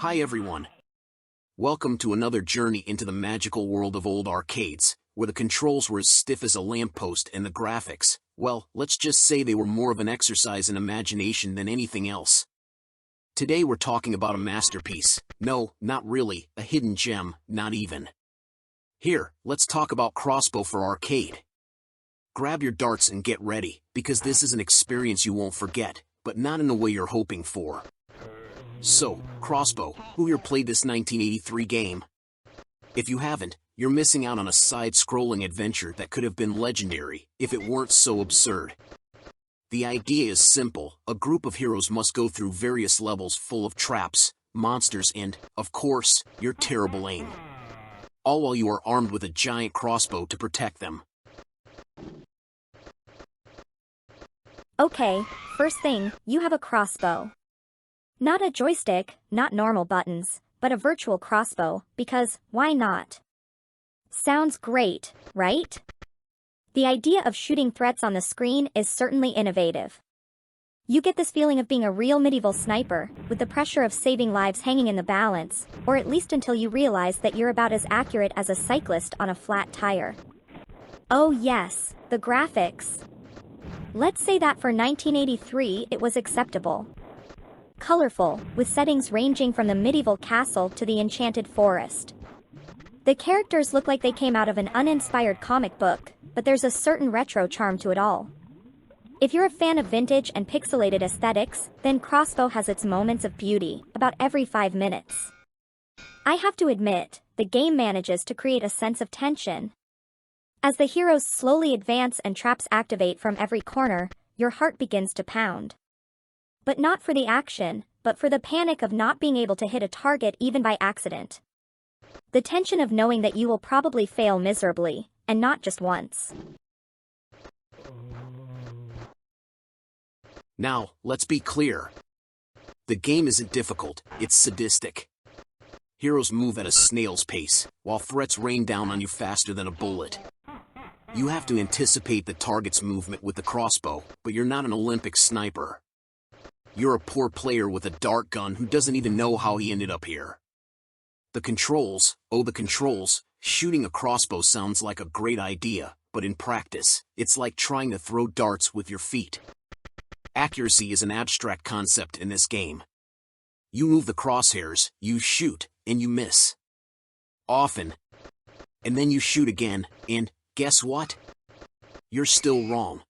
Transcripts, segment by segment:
Hi everyone. Welcome to another journey into the magical world of old arcades, where the controls were as stiff as a lamppost and the graphics, well, let's just say they were more of an exercise in imagination than anything else. Today we're talking about a masterpiece. No, not really, a hidden gem, not even. Here, let's talk about Crossbow for arcade. Grab your darts and get ready, because this is an experience you won't forget, but not in the way you're hoping for. So, Crossbow, who here played this 1983 game? If you haven't, you're missing out on a side-scrolling adventure that could have been legendary, if it weren't so absurd. The idea is simple: a group of heroes must go through various levels full of traps, monsters and, of course, your terrible aim. All while you are armed with a giant crossbow to protect them. Okay, first thing, you have a crossbow. Not a joystick, not normal buttons, but a virtual crossbow, because, why not? Sounds great, right? The idea of shooting threats on the screen is certainly innovative. You get this feeling of being a real medieval sniper, with the pressure of saving lives hanging in the balance, or at least until you realize that you're about as accurate as a cyclist on a flat tire. Oh yes, the graphics. Let's say that for 1983 it was acceptable. Colorful, with settings ranging from the medieval castle to the enchanted forest. The characters look like they came out of an uninspired comic book, but there's a certain retro charm to it all. If you're a fan of vintage and pixelated aesthetics, then Crossbow has its moments of beauty, about every 5 minutes. I have to admit, the game manages to create a sense of tension. As the heroes slowly advance and traps activate from every corner, your heart begins to pound. But not for the action, but for the panic of not being able to hit a target even by accident. The tension of knowing that you will probably fail miserably, and not just once. Now, let's be clear. The game isn't difficult, it's sadistic. Heroes move at a snail's pace, while threats rain down on you faster than a bullet. You have to anticipate the target's movement with the crossbow, but you're not an Olympic sniper. You're a poor player with a dart gun who doesn't even know how he ended up here. The controls, shooting a crossbow sounds like a great idea, but in practice, it's like trying to throw darts with your feet. Accuracy is an abstract concept in this game. You move the crosshairs, you shoot, and you miss. Often. And then you shoot again, and, guess what? You're still wrong.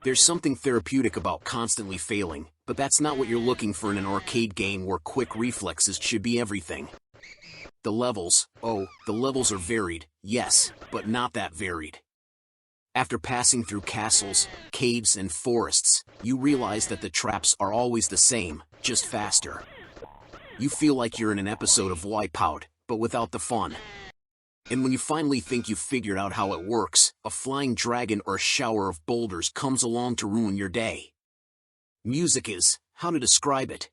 There's something therapeutic about constantly failing, but that's not what you're looking for in an arcade game where quick reflexes should be everything. The levels are varied, yes, but not that varied. After passing through castles, caves, and forests, you realize that the traps are always the same, just faster. You feel like you're in an episode of Wipeout, but without the fun. And when you finally think you've figured out how it works, a flying dragon or a shower of boulders comes along to ruin your day. Music is, how to describe it?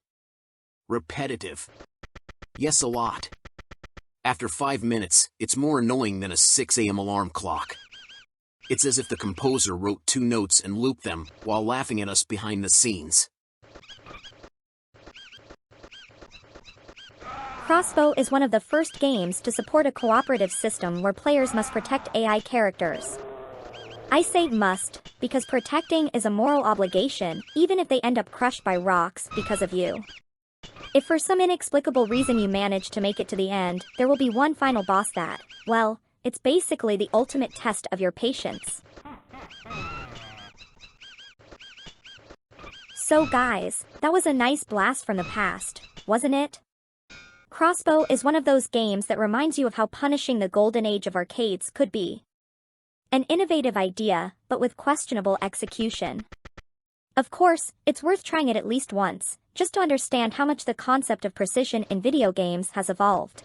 Repetitive. Yes, a lot. After 5 minutes, it's more annoying than a 6 a.m. alarm clock. It's as if the composer wrote 2 notes and looped them, while laughing at us behind the scenes. Crossbow is one of the first games to support a cooperative system where players must protect AI characters. I say must, because protecting is a moral obligation, even if they end up crushed by rocks because of you. If for some inexplicable reason you manage to make it to the end, there will be one final boss that, well, it's basically the ultimate test of your patience. So guys, that was a nice blast from the past, wasn't it? Crossbow is one of those games that reminds you of how punishing the golden age of arcades could be. An innovative idea, but with questionable execution. Of course, it's worth trying it at least once, just to understand how much the concept of precision in video games has evolved.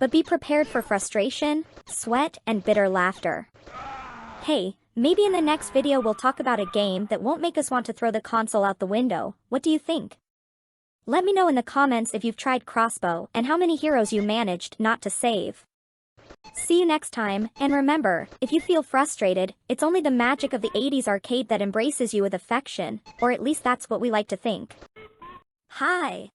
But be prepared for frustration, sweat, and bitter laughter. Hey, maybe in the next video we'll talk about a game that won't make us want to throw the console out the window. What do you think? Let me know in the comments if you've tried Crossbow and how many heroes you managed not to save. See you next time, and remember, if you feel frustrated, it's only the magic of the 80s arcade that embraces you with affection, or at least that's what we like to think. Hi!